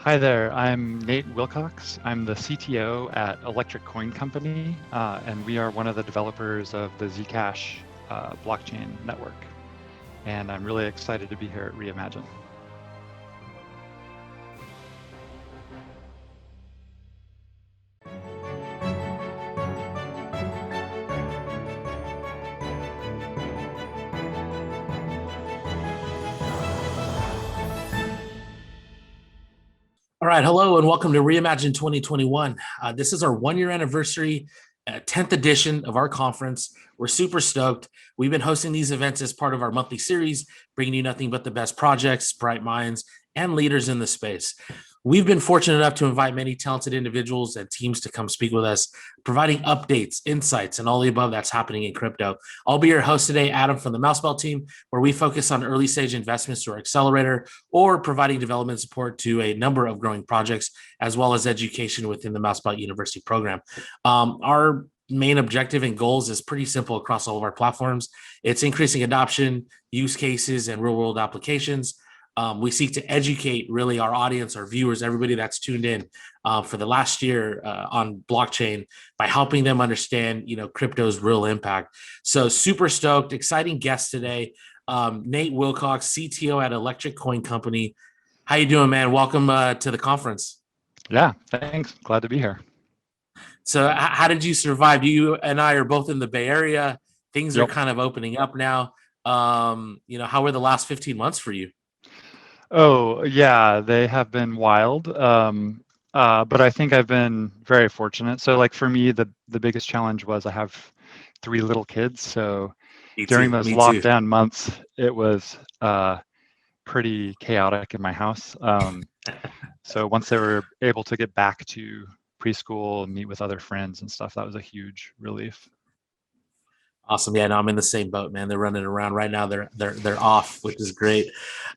Hi there, I'm Nate Wilcox. I'm the CTO at Electric Coin Company, and we are one of the developers of the Zcash blockchain network. And I'm really excited to be here at REIMAGINE. All right, hello and welcome to REIMAGINE 2021. This is our 1-year anniversary, 10th edition of our conference. We're super stoked. We've been hosting these events as part of our monthly series, bringing you nothing but the best projects, bright minds, and leaders in the space. We've been fortunate enough to invite many talented individuals and teams to come speak with us, providing updates, insights, and all the above that's happening in crypto. I'll be your host today, Adam from the Mousebell team, where we focus on early stage investments through our accelerator or providing development support to a number of growing projects, as well as education within the Mousebell University program. Our main objective and goals is pretty simple across all of our platforms. It's increasing adoption, use cases, and real world applications. We seek to educate really our audience, our viewers, everybody that's tuned in for the last year on blockchain by helping them understand, crypto's real impact. So super stoked, exciting guest today, Nate Wilcox, CTO at Electric Coin Company. How you doing, man? Welcome to the conference. Yeah, thanks. Glad to be here. So how did you survive? You and I are both in the Bay Area. Things are kind of opening up now. How were the last 15 months for you? Oh, yeah, they have been wild. But I think I've been very fortunate. So like for me, the biggest challenge was I have 3 little kids. So during those lockdown months, it was pretty chaotic in my house. So once they were able to get back to preschool and meet with other friends and stuff, that was a huge relief. Awesome. Yeah, no, I'm in the same boat, man. They're running around right now. They're off, which is great.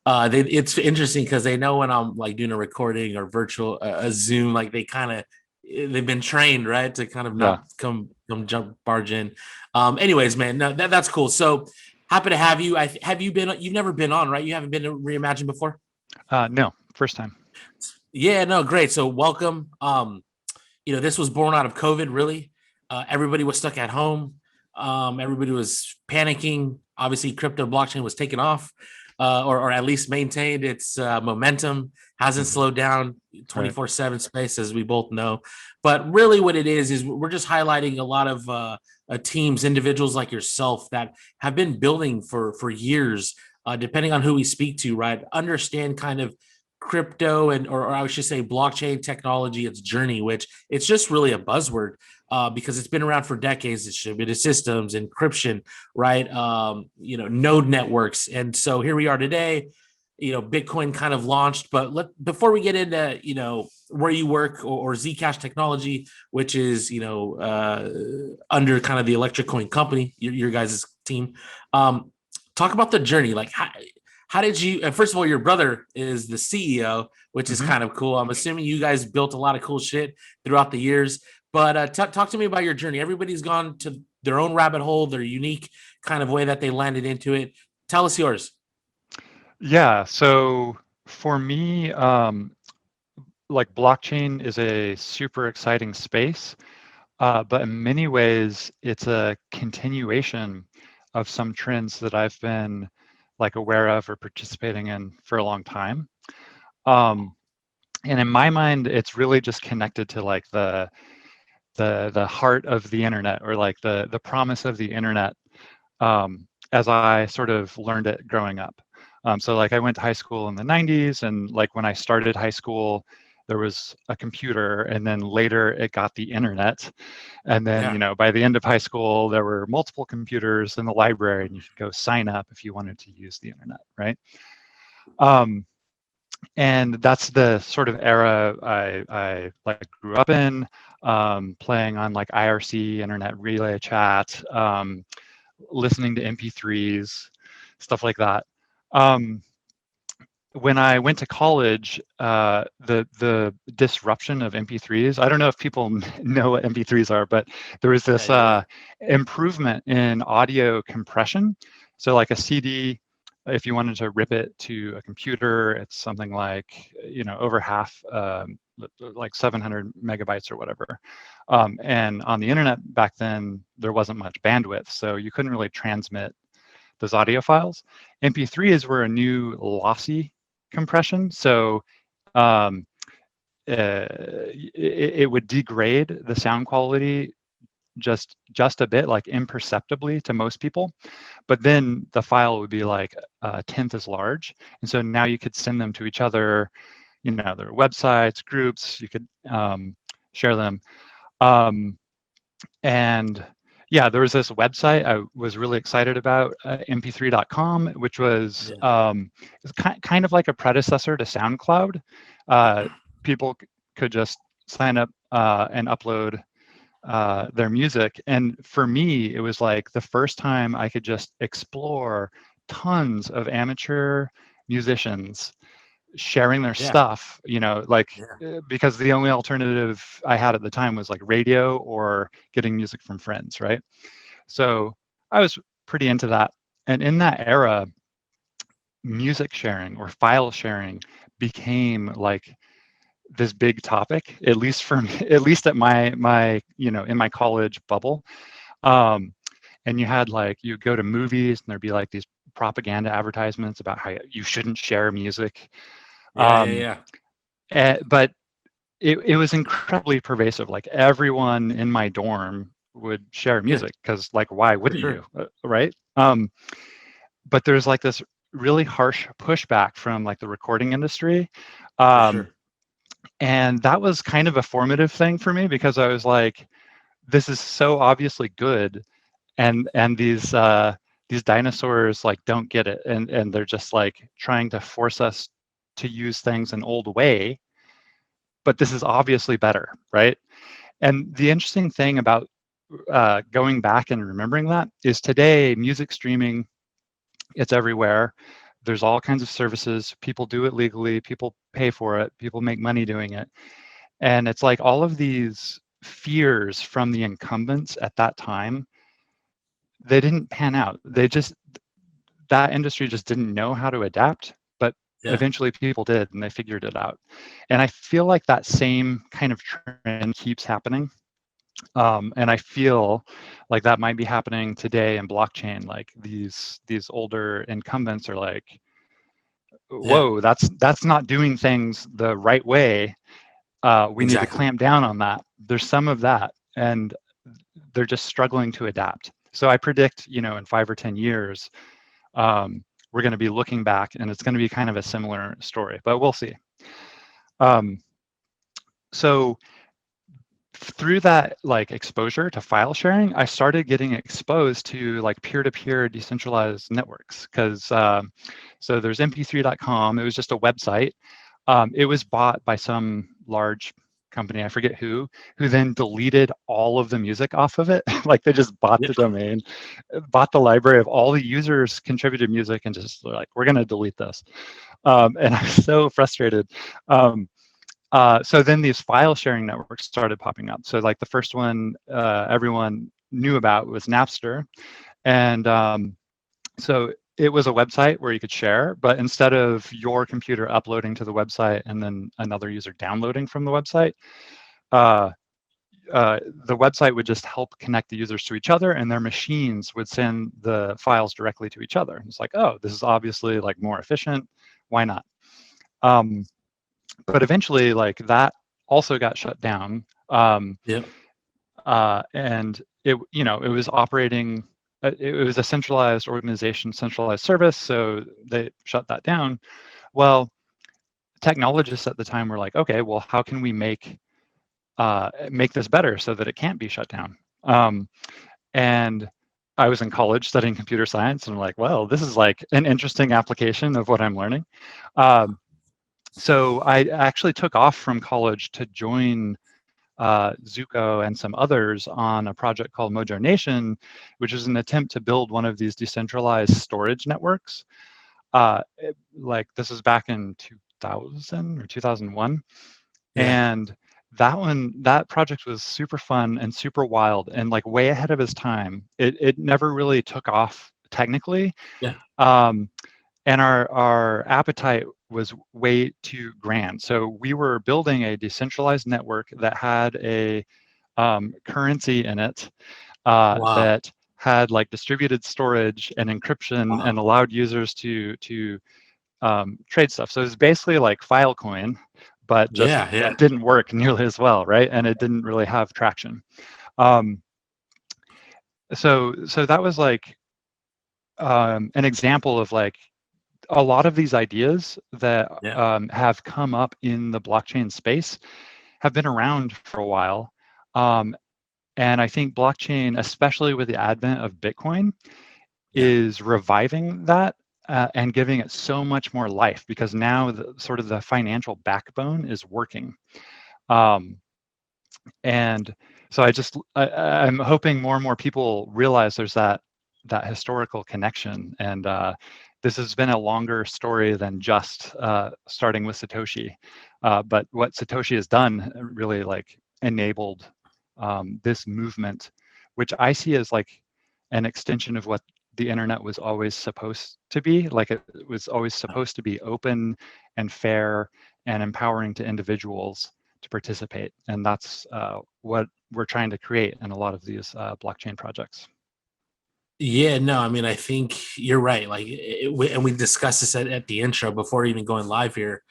It's interesting because they know when I'm like doing a recording or virtual a Zoom, like they've been trained, right, to kind of not come barge in. Anyways, man, no, that's cool. So happy to have you. You've never been on, right? You haven't been to REIMAGINE before? No, first time. Yeah, no, great. So welcome. This was born out of COVID, really. Everybody was stuck at home. Everybody was panicking. Obviously, crypto blockchain was taken off, or at least maintained its momentum. Hasn't slowed down. 24/7 space, as we both know. But really, what it is we're just highlighting a lot of teams, individuals like yourself that have been building for years. Depending on who we speak to, right? Understand kind of crypto or I should say blockchain technology, its journey, which it's just really a buzzword. Because it's been around for decades, distributed systems, encryption, right? Node networks. And so here we are today, Bitcoin kind of launched, but before we get into, where you work or Zcash technology, which is, under kind of the Electric Coin Company, your guys' team, talk about the journey. Like how did you, first of all, your brother is the CEO, which is kind of cool. I'm assuming you guys built a lot of cool shit throughout the years. But talk to me about your journey. Everybody's gone to their own rabbit hole, their unique kind of way that they landed into it. Tell us yours. Yeah. So for me, like blockchain is a super exciting space, but in many ways, it's a continuation of some trends that I've been like aware of or participating in for a long time. And in my mind, it's really just connected to like the heart of the internet, or like the promise of the internet, as I sort of learned it growing up. So like I went to high school in the 90s, and like when I started high school, there was a computer, and then later it got the internet. And then, by the end of high school, there were multiple computers in the library, and you could go sign up if you wanted to use the internet, right? And that's the sort of era I like grew up in, playing on like IRC, internet relay chat, listening to MP3s, stuff like that. When I went to college, the disruption of MP3s, I don't know if people know what MP3s are, but there was this improvement in audio compression. So like a CD if you wanted to rip it to a computer, it's something like, over half, like 700 megabytes or whatever. And on the internet back then, there wasn't much bandwidth, so you couldn't really transmit those audio files. MP3s were a new lossy compression, so um, it would degrade the sound quality just a bit, like imperceptibly to most people, but then the file would be like a tenth as large, and so now you could send them to each other, their websites, groups, you could share them. And yeah, there was this website I was really excited about, mp3.com, which was kind of like a predecessor to SoundCloud. People could just sign up and upload their music. And for me, it was like the first time I could just explore tons of amateur musicians sharing their stuff, because the only alternative I had at the time was like radio or getting music from friends, right? So I was pretty into that. And in that era, music sharing or file sharing became like this big topic, at least for me, at least at my in my college bubble. And you had like, you go to movies and there'd be like these propaganda advertisements about how you shouldn't share music. But it was incredibly pervasive. Like everyone in my dorm would share music because like, why wouldn't you, right? But there's like this really harsh pushback from like the recording industry. And that was kind of a formative thing for me, because I was like, this is so obviously good, and these dinosaurs like don't get it, and they're just like trying to force us to use things an old way, but this is obviously better, right? And the interesting thing about going back and remembering that is today, music streaming, it's everywhere. There's all kinds of services. People do it legally. People pay for it. People make money doing it. And it's like all of these fears from the incumbents at that time, they didn't pan out. That industry just didn't know how to adapt, but eventually people did, and they figured it out. And I feel like that same kind of trend keeps happening. And I feel like that might be happening today in blockchain. Like these older incumbents are like, whoa, that's not doing things the right way. We need to clamp down on that. There's some of that, and they're just struggling to adapt. So I predict, in 5 or 10 years, we're going to be looking back, and it's going to be kind of a similar story, but we'll see. So through that like exposure to file sharing, I started getting exposed to like peer-to-peer decentralized networks, because so there's mp3.com. It was just a website. It was bought by some large company, I forget who then deleted all of the music off of it. Like they just bought the domain, bought the library of all the users contributed music, and just like, we're going to delete this. And I was so frustrated. So then these file sharing networks started popping up. So like the first one everyone knew about was Napster. And so it was a website where you could share, but instead of your computer uploading to the website and then another user downloading from the website, the website would just help connect the users to each other, and their machines would send the files directly to each other. It's like, oh, this is obviously like more efficient. Why not? But eventually, like that also got shut down. And it was operating. It was a centralized organization, centralized service, so they shut that down. Well, technologists at the time were like, okay, well, how can we make this better so that it can't be shut down? And I was in college studying computer science, and I'm like, well, this is like an interesting application of what I'm learning. So I actually took off from college to join Zuko and some others on a project called Mojo Nation, which is an attempt to build one of these decentralized storage networks. Like this is back in 2000 or 2001. And that project was super fun and super wild and like way ahead of its time. It never really took off technically. and our appetite was way too grand. So we were building a decentralized network that had a currency in it Wow. that had like distributed storage and encryption Wow. and allowed users to trade stuff. So it's basically like Filecoin, but just Yeah, yeah. didn't work nearly as well, right? And it didn't really have traction. Um, so that was like an example of like a lot of these ideas that Yeah. have come up in the blockchain space have been around for a while. Um, and I think blockchain, especially with the advent of Bitcoin, Yeah. is reviving that and giving it so much more life because now sort of the financial backbone is working. Um, and so I'm hoping more and more people realize there's that historical connection. And this has been a longer story than just starting with Satoshi. But what Satoshi has done really like enabled this movement, which I see as like an extension of what the internet was always supposed to be. Like it was always supposed to be open and fair and empowering to individuals to participate. And that's what we're trying to create in a lot of these blockchain projects. Yeah, no, I mean, I think you're right. Like, and we discussed this at the intro before even going live here.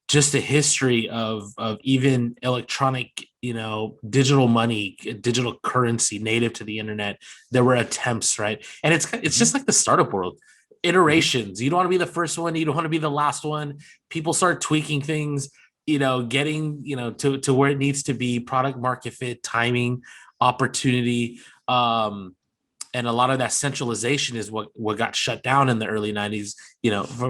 Just the history of even electronic, digital money, digital currency native to the internet. There were attempts, right? And it's Mm-hmm. just like the startup world. Mm-hmm. Iterations. You don't want to be the first one. You don't want to be the last one. People start tweaking things. Getting to where it needs to be. Product market fit, timing, opportunity. And a lot of that centralization is what got shut down in the early 90s,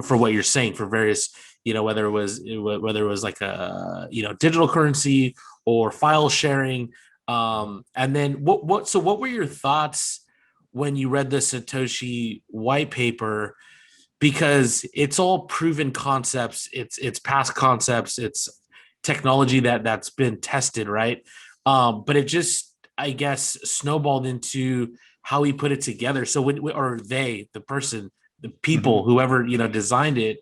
for what you're saying, for various, whether it was like a digital currency or file sharing. And then what were your thoughts when you read the Satoshi white paper? Because it's all proven concepts, it's past concepts, it's technology that's been tested, right? But it just, I guess, snowballed into how he put it together. So or they, the person, the Mm-hmm. people, whoever designed it.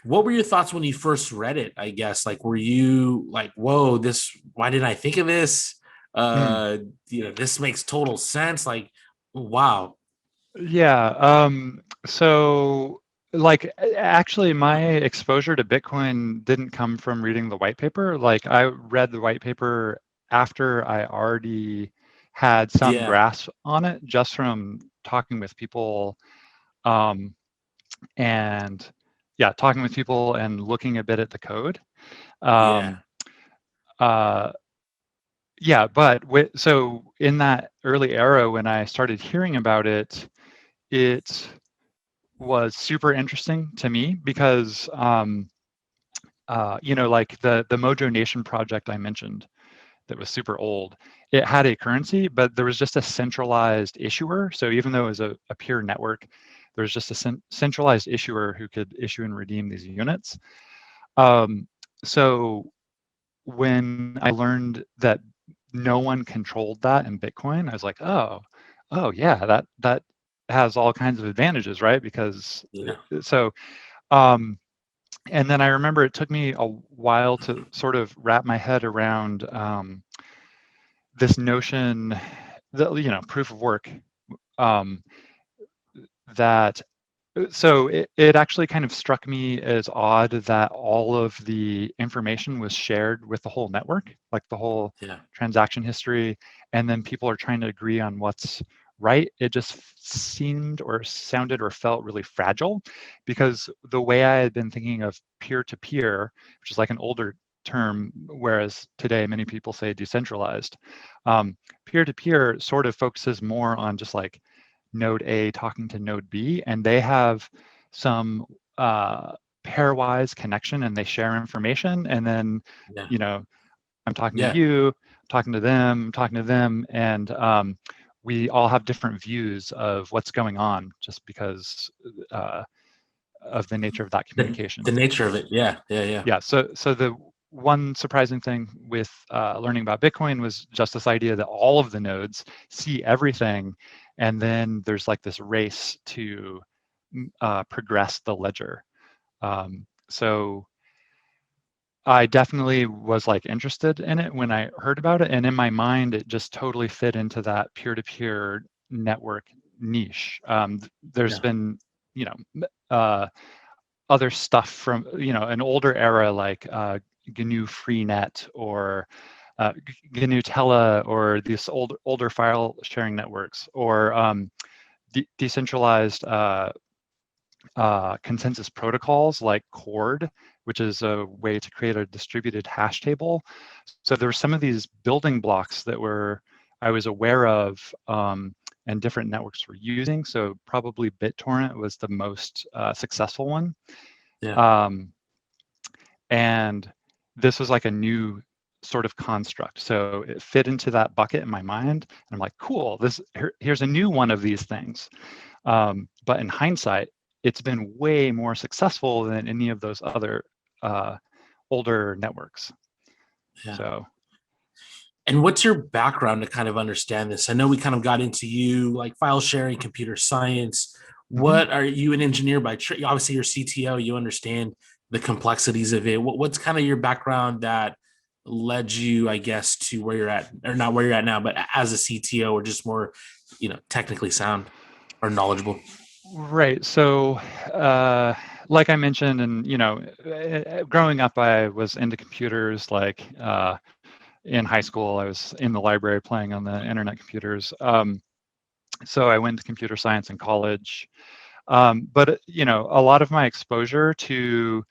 What were your thoughts when you first read it? I guess, like, were you like, "Whoa, this? Why didn't I think of this? Mm. Uh, this makes total sense." Like, wow. Yeah. So, like, actually, my exposure to Bitcoin didn't come from reading the white paper. Like, I read the white paper after I already had some Yeah, grasp on it, just from talking with people, um, and yeah, talking with people and looking a bit at the code. yeah, Um, uh, yeah, but so in that early era when I started hearing about it, it was super interesting to me because like the Mojo Nation project I mentioned that was super old, it had a currency, but there was just a centralized issuer. So even though it was a peer network, there was just a centralized issuer who could issue and redeem these units. Um, so when I learned that no one controlled that in Bitcoin, I was like, oh yeah, that has all kinds of advantages, right? Because yeah, so um, and then I remember it took me a while to sort of wrap my head around this notion that proof of work um, that so it actually kind of struck me as odd that all of the information was shared with the whole network, like the whole yeah, transaction history, and then people are trying to agree on what's right. It just seemed or sounded or felt really fragile because the way I had been thinking of peer-to-peer, which is like an older term, whereas today many people say decentralized, peer-to-peer sort of focuses more on just like node A talking to node B, and they have some pairwise connection and they share information. And then, yeah, you know, I'm talking to yeah. you, talking to them, talking to them, and we all have different views of what's going on just because uh, of the nature of that The communication. nature of it. Yeah, yeah, yeah, Yeah, so the one surprising thing with learning about Bitcoin was just this idea that all of the nodes see everything, and then there's like this race to progress the ledger. So I definitely was like interested in it when I heard about it, and in my mind, it just totally fit into that peer-to-peer network niche. There's Yeah. been, other stuff from, an older era like GNU FreeNet or GNU Tele, or these older file sharing networks, or decentralized consensus protocols like Cord, which is a way to create a distributed hash table. So there were some of these building blocks that I was aware of, and different networks were using. So probably BitTorrent was the most successful one. Yeah. And this was like a new sort of construct. So it fit into that bucket in my mind. And I'm like, cool, here's a new one of these things. But in hindsight, it's been way more successful than any of those other older networks. Yeah. So. And what's your background to kind of understand this? I know we kind of got into you like file sharing, computer science. Mhm. What are you an engineer by trade? Obviously, you're CTO. You understand the complexities of it. What's kind of your background that led you, I guess, to where you're at, or not where you're at now, but as a CTO, or just more, technically sound or knowledgeable? Right. So, like I mentioned, and growing up, I was into computers. Like in high school, I was in the library playing on the internet computers. So I went to computer science in college. But a lot of my exposure to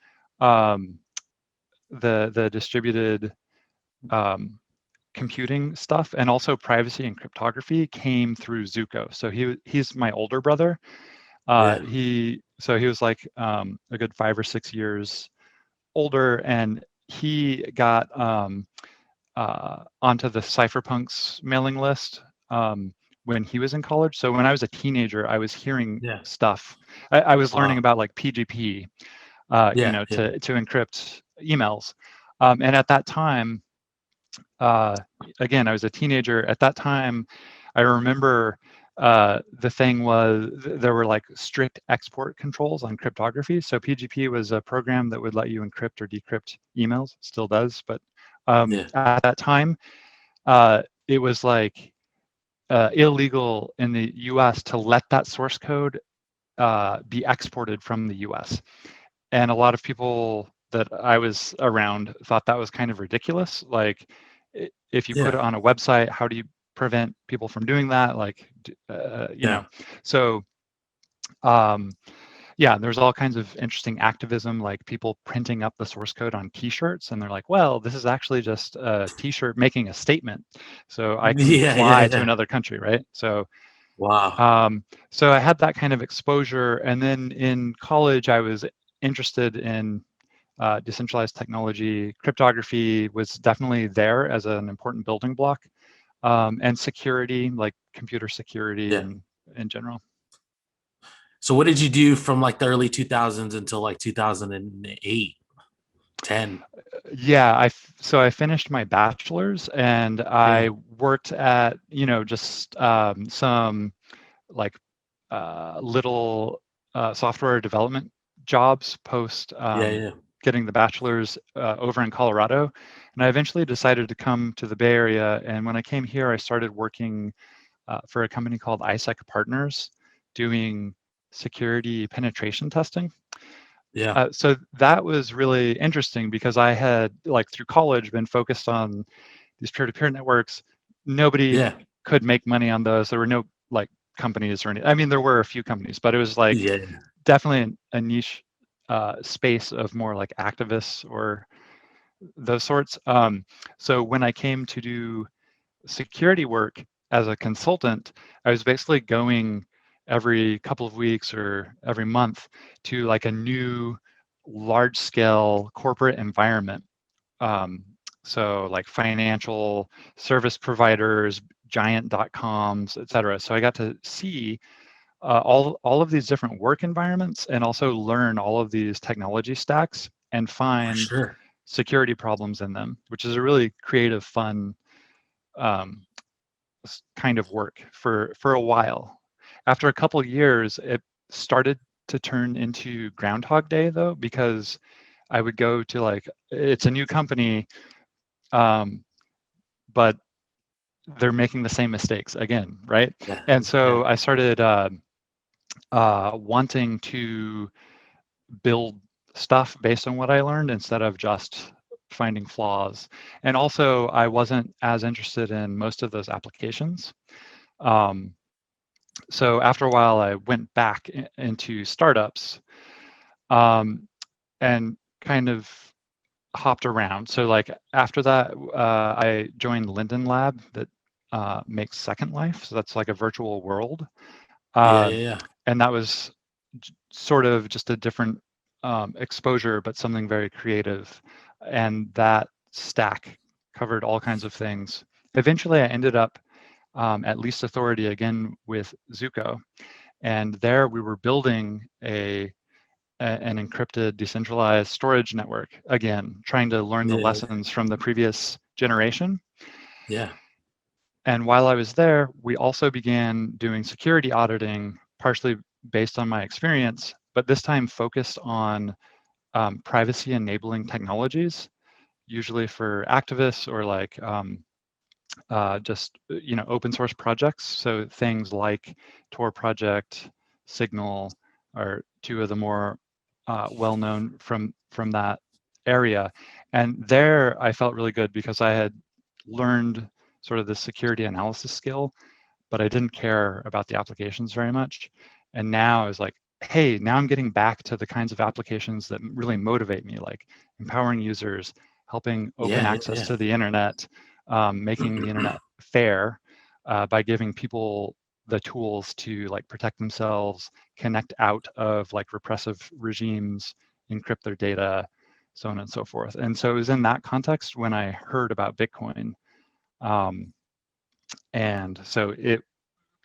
the distributed computing stuff, and also privacy and cryptography, came through Zuko. So he's my older brother. Yeah. He was like a good 5 or 6 years older, and he got onto the cypherpunks mailing list when he was in college. So when I was a teenager, I was hearing Yeah. stuff. I was learning Wow. about like PGP, Yeah. Yeah. to encrypt emails. And at that time, uh, again, I was a teenager. At that time, I remember the thing was there were like strict export controls on cryptography. So PGP was a program that would let you encrypt or decrypt emails, still does. But Yeah. at that time, it was like illegal in the US to let that source code be exported from the US. And a lot of people that I was around thought that was kind of ridiculous. Like, if you put Yeah. it on a website, how do you prevent people from doing that? Like, Yeah. so yeah, there's all kinds of interesting activism, like people printing up the source code on T-shirts, and they're like, well, this is actually just a T-shirt making a statement, so I can Yeah. Yeah. fly to Yeah. another country, right? So Wow. so I had that kind of exposure, and then in college, I was interested in decentralized technology. Cryptography was definitely there as an important building block, and security, like computer security, Yeah. and in general. So what did you do from like the early 2000s until like 2008, 10? Yeah, so I finished my bachelor's, and Yeah. I worked at just some like little software development jobs post Yeah. Yeah. getting the bachelor's over in Colorado. And I eventually decided to come to the Bay Area. And when I came here, I started working for a company called ISEC Partners, doing security penetration testing. Yeah. So that was really interesting because I had, like, through college, been focused on these peer-to-peer networks. Nobody Yeah. could make money on those. There were no like companies or any. I mean, there were a few companies, but it was like Yeah. definitely a niche space of more like activists or those sorts. So when I came to do security work as a consultant, I was basically going every couple of weeks or every month to like a new large scale corporate environment. Um, so like financial service providers, giant .coms, et cetera. So I got to see all of these different work environments, and also learn all of these technology stacks and For find sure. security problems in them, which is a really creative, fun um, kind of work for a while. After a couple of years, it started to turn into Groundhog Day though, because I would go to like, it's a new company, but they're making the same mistakes again, right? Yeah. And so Yeah. I started wanting to build stuff based on what I learned instead of just finding flaws. And also, I wasn't as interested in most of those applications. So after a while, I went back into startups, and kind of hopped around. So like after that, I joined Linden Lab that makes Second Life. So that's like a virtual world. Yeah. Um, Yeah. and that was sort of just a different exposure, but something very creative. And that stack covered all kinds of things. Eventually, I ended up at Least Authority again with Zuko. And there we were building an encrypted decentralized storage network, again, trying to learn the Yeah. lessons from the previous generation. Yeah. And while I was there, we also began doing security auditing, partially based on my experience, but this time focused on privacy enabling technologies, usually for activists or like just open source projects. So things like Tor project, Signal are two of the more well known from that area. And there I felt really good because I had learned sort of the security analysis skill, but I didn't care about the applications very much. And now I was like, hey, now I'm getting back to the kinds of applications that really motivate me, like empowering users, helping open Yeah. access Yeah. to the internet, making the internet fair by giving people the tools to like protect themselves, connect out of like repressive regimes, encrypt their data, so on and so forth. And so it was in that context when I heard about Bitcoin. And so it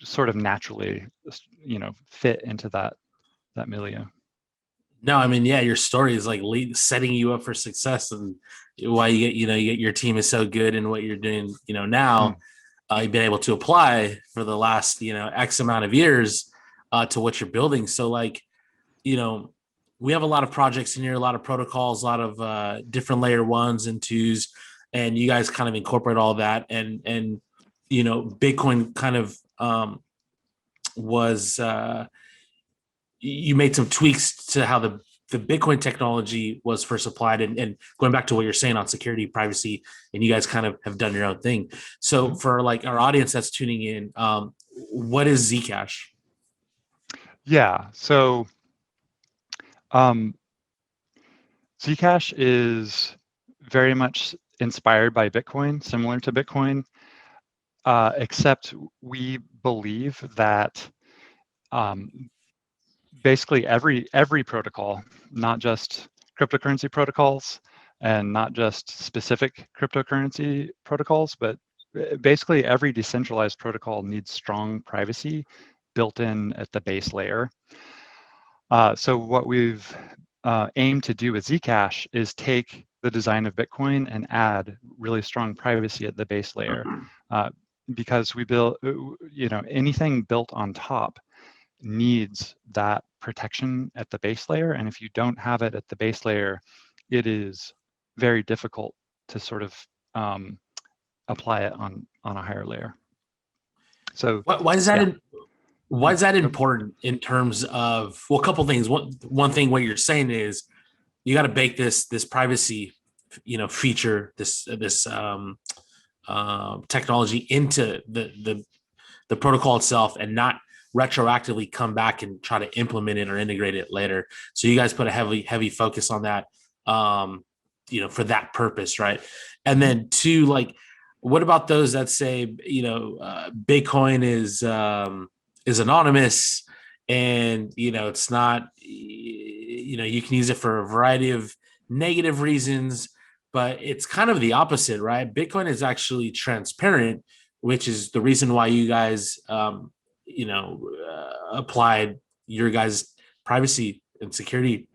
sort of naturally, fit into that milieu. No, I mean, yeah, your story is like setting you up for success, and why you get your team is so good in what you're doing. Mm. Now you've been able to apply for the last X amount of years to what you're building. So like, you know, we have a lot of projects in here, a lot of protocols, a lot of different layer ones and twos, and you guys kind of incorporate all that, and Bitcoin kind of was. You made some tweaks to how the Bitcoin technology was first applied, and going back to what you're saying on security, privacy, and you guys kind of have done your own thing. So Mhm. for like our audience that's tuning in, what is Zcash? Yeah. So um, Zcash is very much inspired by Bitcoin, similar to Bitcoin, except we believe that um, basically every protocol, not just cryptocurrency protocols and not just specific cryptocurrency protocols, but basically every decentralized protocol needs strong privacy built in at the base layer. So what we've aimed to do with Zcash is take the design of Bitcoin and add really strong privacy at the base layer, uh, because we build, anything built on top needs that protection at the base layer. And if you don't have it at the base layer, it is very difficult to sort of apply it on a higher layer. So Why is that yeah. why is that important in terms of, well, a couple things. One thing, what you're saying is you got to bake this privacy feature, this technology into the protocol itself, and not retroactively come back and try to implement it or integrate it later. So you guys put a heavy focus on that, for that purpose, right? And then two, like, what about those that say, Bitcoin is anonymous, and it's not, you can use it for a variety of negative reasons, but it's kind of the opposite, right? Bitcoin is actually transparent, which is the reason why you guys, applied your guys' privacy and security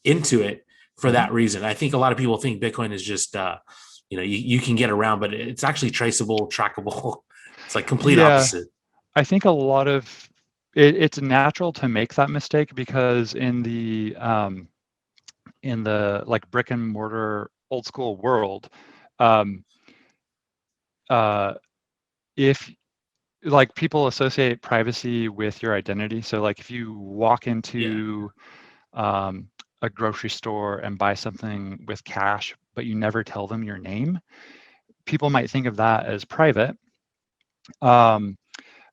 into it for Mhm. that reason. I think a lot of people think Bitcoin is just, you can get around, but it's actually traceable, trackable. It's like complete Yeah, opposite. I think a lot of it's natural to make that mistake because in the like brick and mortar old school world, um, uh, if like people associate privacy with your identity. So like if you walk Yeah. into a grocery store and buy something with cash, but you never tell them your name, people might think of that as private. Um,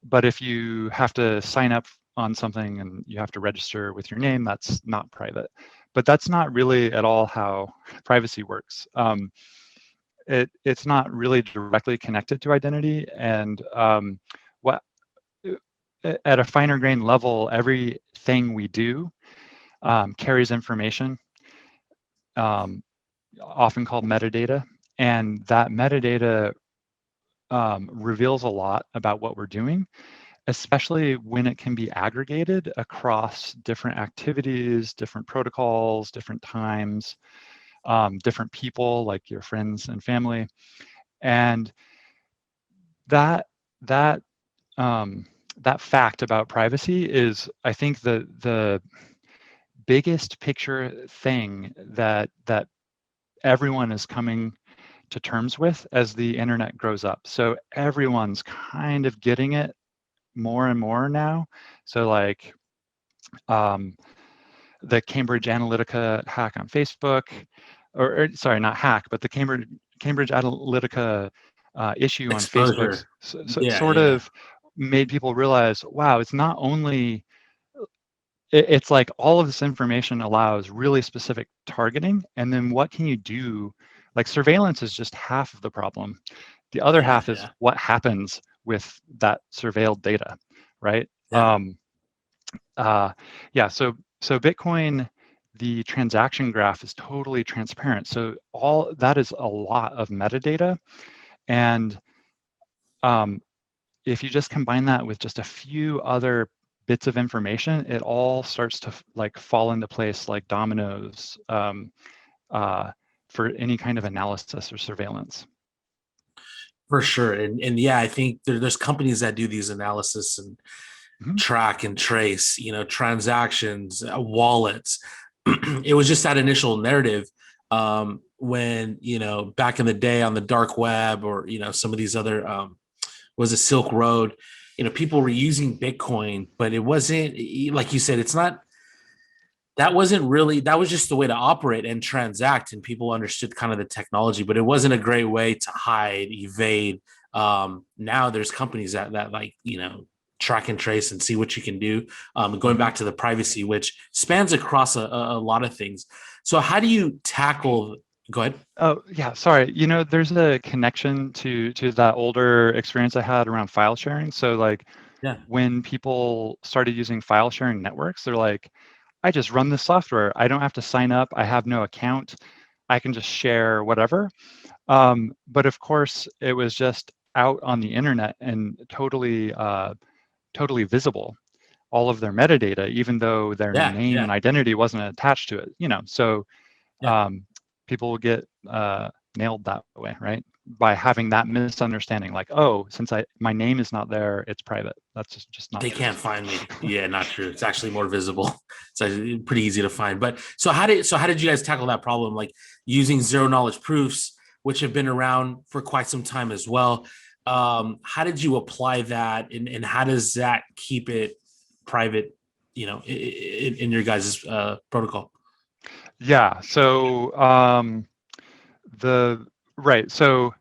but if you have to sign up on something and you have to register with your name, that's not private. But that's not really at all how privacy works. It's not really directly connected to identity, and what at a finer grain level, everything we do carries information, um, often called metadata, and that metadata reveals a lot about what we're doing, especially when it can be aggregated across different activities, different protocols, different times, different people like your friends and family. And that that um, that fact about privacy is, I think, the biggest picture thing that everyone is coming to terms with as the internet grows up. So everyone's kind of getting it more and more now. So like um, the Cambridge Analytica hack on Facebook, or sorry, not hack, but the Cambridge Analytica issue on Facebook Exposure. Yeah, sort yeah. of made people realize, wow, it's not only it's like all of this information allows really specific targeting, and then what can you do? Like surveillance is just half of the problem. The other Yeah, half is yeah. what happens with that surveilled data, right? Yeah. Uh, yeah, so Bitcoin, the transaction graph is totally transparent. So all that is a lot of metadata, and um, if you just combine that with just a few other bits of information, it all starts to like fall into place like dominoes uh, for any kind of analysis or surveillance. For sure. And yeah, I think there's companies that do these analysis and Mhm. track and trace, transactions, wallets. It was just that initial narrative when, back in the day on the dark web or, some of these other, was a Silk Road, people were using Bitcoin, but it wasn't, like you said, it's not, that wasn't really, that was just the way to operate and transact. And people understood kind of the technology, but it wasn't a great way to hide, evade. Now there's companies that like, track and trace and see what you can do. Going Mhm. back to the privacy, which spans across a lot of things. So how do you tackle, go ahead. Oh, yeah, sorry. There's a connection to that older experience I had around file sharing. So like Yeah. when people started using file sharing networks, they're like, I just run this software. I don't have to sign up. I have no account. I can just share whatever. But of course, it was just out on the internet and totally visible, all of their metadata, even though their Yeah. name Yeah. and identity wasn't attached to it. So Yeah. um, people will get nailed that way, right? By having that misunderstanding, like, oh, since my name is not there, it's private. That's just not They true. can't find me. Yeah, not true. It's actually more visible. It's actually pretty easy to find. But so how did you guys tackle that problem? Like using zero knowledge proofs, which have been around for quite some time as well. How did you apply that, and how does that keep it private? In your guys' protocol. Yeah. So the right. So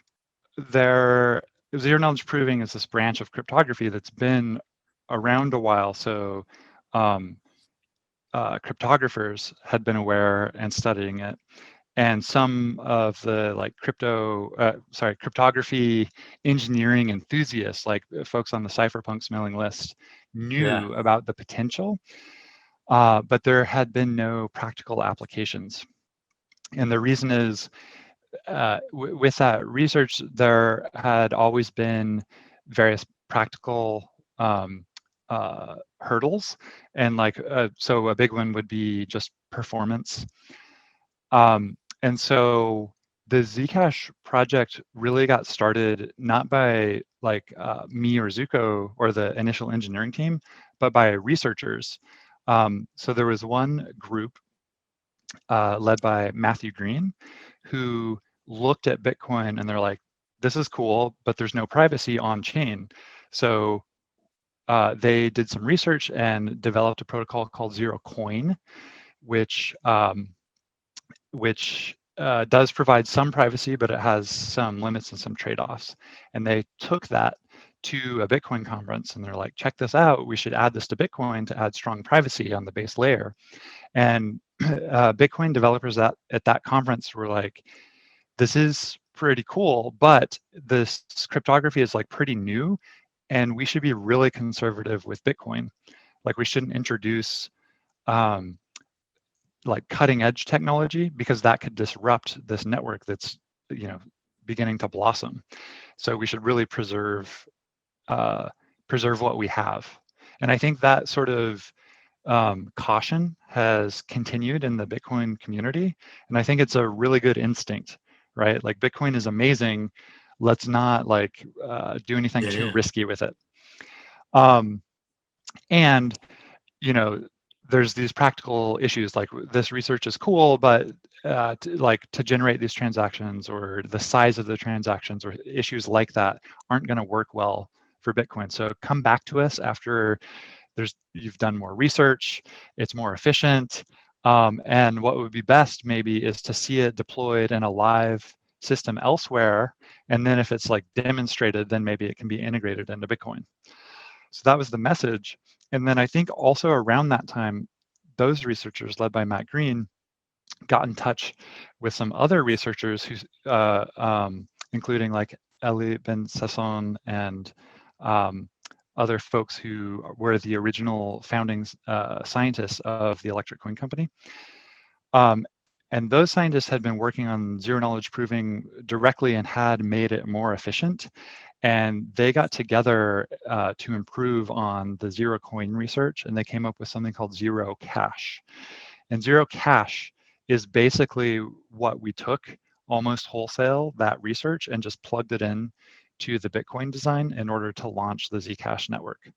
there, zero knowledge proving is this branch of cryptography that's been around a while. So um, cryptographers had been aware and studying it, and some of the like cryptography engineering enthusiasts, like folks on the cypherpunks mailing list, Yeah. knew about the potential, but there had been no practical applications. And the reason is, with that research, there had always been various practical hurdles, and like so a big one would be just performance. And so the Zcash project really got started not by like me or Zuko or the initial engineering team, but by researchers. So there was one group led by Matthew Green, who looked at Bitcoin and they're like, this is cool, but there's no privacy on chain. So they did some research and developed a protocol called Zero Coin, which does provide some privacy, but it has some limits and some trade-offs. And they took that to a Bitcoin conference and they're like, check this out, we should add this to Bitcoin to add strong privacy on the base layer. And Bitcoin developers at that conference were like, this is pretty cool, but this cryptography is like pretty new and we should be really conservative with Bitcoin. Like we shouldn't introduce like cutting edge technology because that could disrupt this network that's, you know, beginning to blossom. So we should really preserve what we have. And I think that sort of caution has continued in the Bitcoin community. And I think it's a really good instinct, right? Like Bitcoin is amazing. Let's not like do anything too risky with it. And, you know, there's these practical issues like this research is cool, but to generate these transactions or the size of the transactions or issues like that aren't going to work well for Bitcoin. So come back to us after you've done more research, it's more efficient. And what would be best maybe is to see it deployed in a live system elsewhere. And then if it's like demonstrated, then maybe it can be integrated into Bitcoin. So that was the message. And then I think also around that time, those researchers led by Matt Green got in touch with some other researchers who, including like Elie Ben Sasson and other folks who were the original founding scientists of the Electric Coin Company. And those scientists had been working on zero knowledge proving directly and had made it more efficient. And they got together to improve on the zero coin research, and they came up with something called Zero Cash. And Zero Cash is basically what we took almost wholesale, that research, and just plugged it in to the Bitcoin design in order to launch the Zcash network.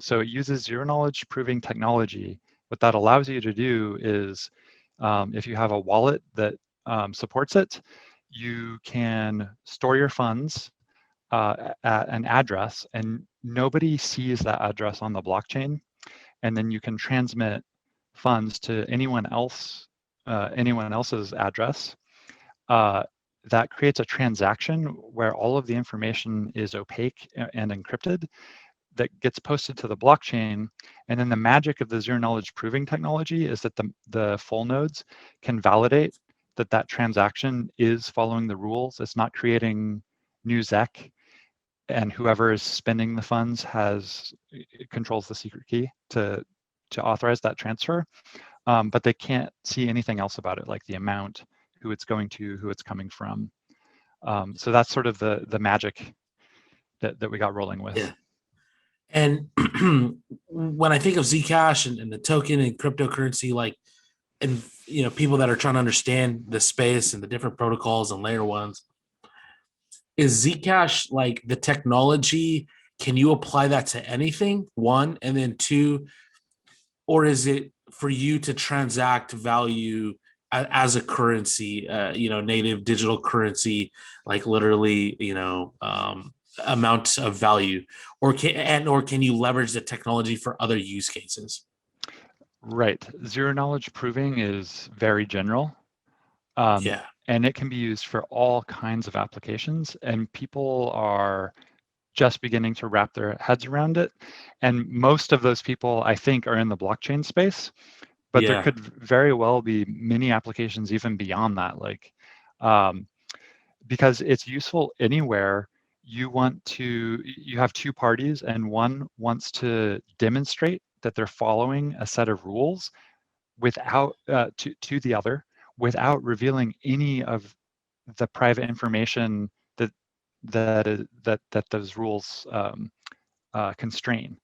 So it uses zero knowledge proving technology. What that allows you to do is, if you have a wallet that supports it, you can store your funds at an address and nobody sees that address on the blockchain. And then you can transmit funds to anyone else's address. That creates a transaction where all of the information is opaque and encrypted that gets posted to the blockchain. And then the magic of the zero knowledge proving technology is that the full nodes can validate that transaction is following the rules. It's not creating new ZEC, and whoever is spending the funds controls the secret key to authorize that transfer. But they can't see anything else about it, like the amount, who it's going to, who it's coming from. So that's sort of the magic that we got rolling with. Yeah. And when I think of Zcash and the token and cryptocurrency, like, and you know, people that are trying to understand the space and the different protocols and layer ones, is Zcash like the technology? Can you apply that to anything? One, and then two, or is it for you to transact value as a currency, native digital currency, like literally, amount of value, or can you leverage the technology for other use cases? Right. Zero knowledge proving is very general. Yeah. And it can be used for all kinds of applications, and people are just beginning to wrap their heads around it. And most of those people, I think, are in the blockchain space, but there could very well be many applications even beyond that, like because it's useful anywhere you have two parties and one wants to demonstrate that they're following a set of rules without to the other, without revealing any of the private information that those rules constrain.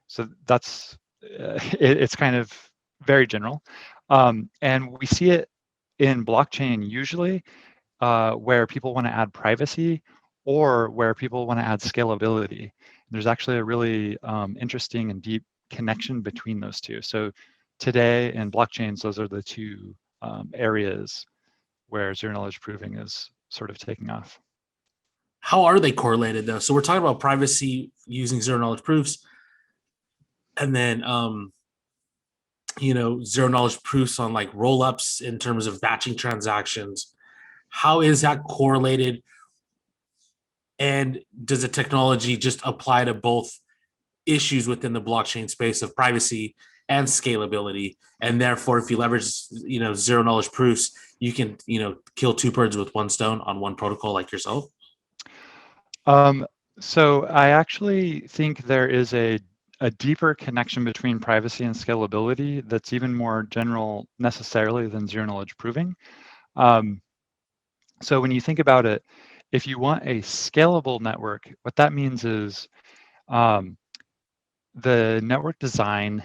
So that's it's kind of very general, and we see it in blockchain usually where people want to add privacy, or where people want to add scalability. There's actually a really interesting and deep connection between those two. So today in blockchains, those are the two areas where zero knowledge proving is sort of taking off. How are they correlated though? So we're talking about privacy using zero knowledge proofs, and then zero knowledge proofs on like roll-ups in terms of batching transactions. How is that correlated? And does the technology just apply to both issues within the blockchain space of privacy and scalability? And therefore, if you leverage, zero knowledge proofs, you can, kill two birds with one stone on one protocol like yourself? So I actually think there is a deeper connection between privacy and scalability that's even more general necessarily than zero knowledge proving. So when you think about it, if you want a scalable network, what that means is the network design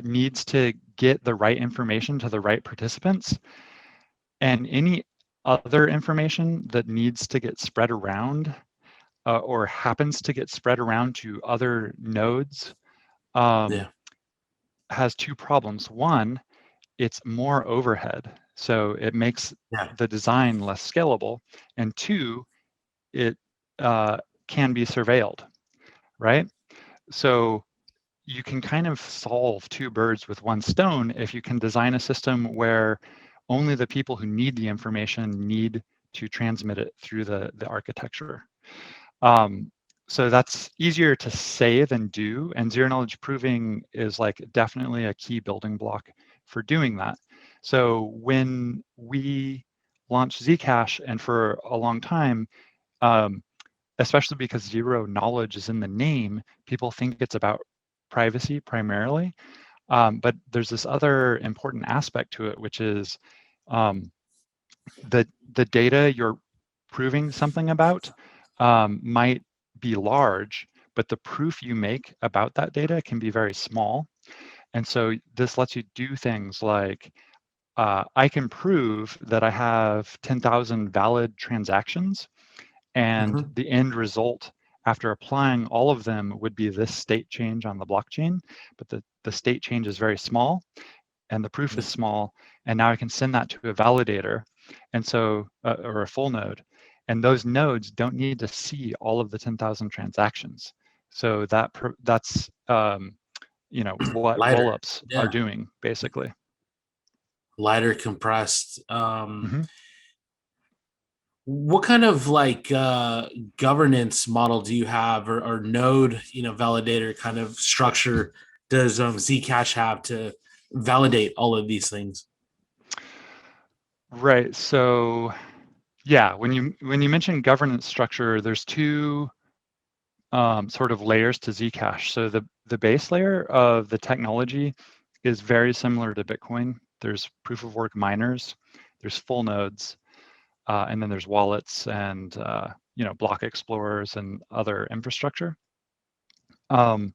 needs to get the right information to the right participants, and any other information that needs to get spread around or happens to get spread around to other nodes Yeah. has two problems. One, it's more overhead, so it makes Yeah. the design less scalable. And two, it can be surveilled, right? So you can kind of solve two birds with one stone if you can design a system where only the people who need the information need to transmit it through the architecture. So that's easier to say than do, and zero knowledge proving is like definitely a key building block for doing that. So when we launched Zcash, and for a long time, especially because zero knowledge is in the name, people think it's about privacy primarily. But there's this other important aspect to it, which is the data you're proving something about might be large, but the proof you make about that data can be very small. And so this lets you do things like, I can prove that I have 10,000 valid transactions, and Mhm. the end result after applying all of them would be this state change on the blockchain, but the state change is very small and the proof is Yeah. small, and now I can send that to a validator, and so or a full node, and those nodes don't need to see all of the 10,000 transactions. So that's what Lighter. rollups are Yeah. doing basically. Lighter, compressed. Mm-hmm. What kind of like governance model do you have, or node, validator kind of structure does Zcash have to validate all of these things? Right. So yeah, when you mention governance structure, there's two sort of layers to Zcash. So the base layer of the technology is very similar to Bitcoin. There's proof of work miners, there's full nodes, and then there's wallets and block explorers and other infrastructure. Um,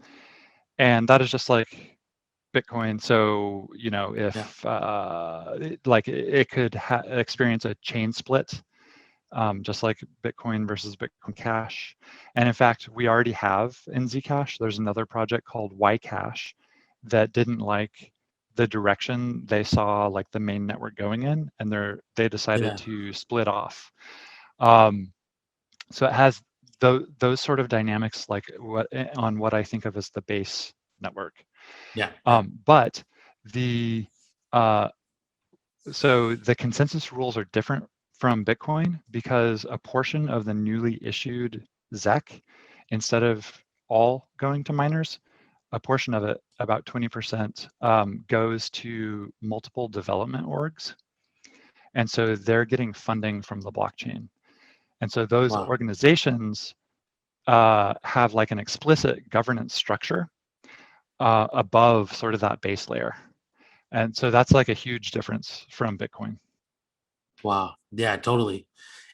and that is just like Bitcoin. So Yeah. if it could experience a chain split, just like Bitcoin versus Bitcoin Cash. And in fact, we already have in Zcash, there's another project called Ycash that didn't like the direction they saw like the main network going in, and they decided Yeah. to split off. Um, so it has those sort of dynamics, like what I think of as the base network. Yeah. Yeah. But the uh, so the consensus rules are different from Bitcoin because a portion of the newly issued ZEC, instead of all going to miners, a portion of it, about 20%, goes to multiple development orgs. And so they're getting funding from the blockchain. And so those Wow. organizations have like an explicit governance structure above sort of that base layer. And so that's like a huge difference from Bitcoin. Wow. Yeah, totally.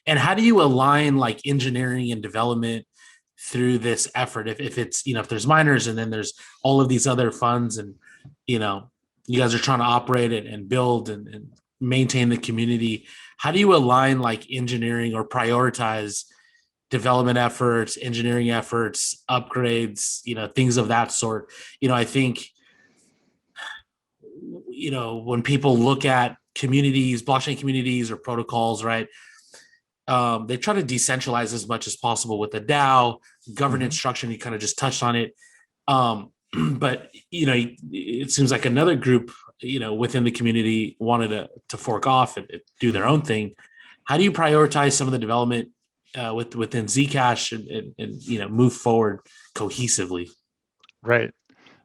And how do you align like engineering and development through this effort? If it's, if there's miners and then there's all of these other funds, and, you know, you guys are trying to operate it and build and maintain the community, how do you align like engineering or prioritize, development efforts, engineering efforts, upgrades, things of that sort. I think, when people look at communities, blockchain communities or protocols, right? They try to decentralize as much as possible with the DAO governance structure. And you kind of just touched on it. But it seems like another group, within the community wanted to fork off and do their own thing. How do you prioritize some of the development within Zcash and move forward cohesively? Right.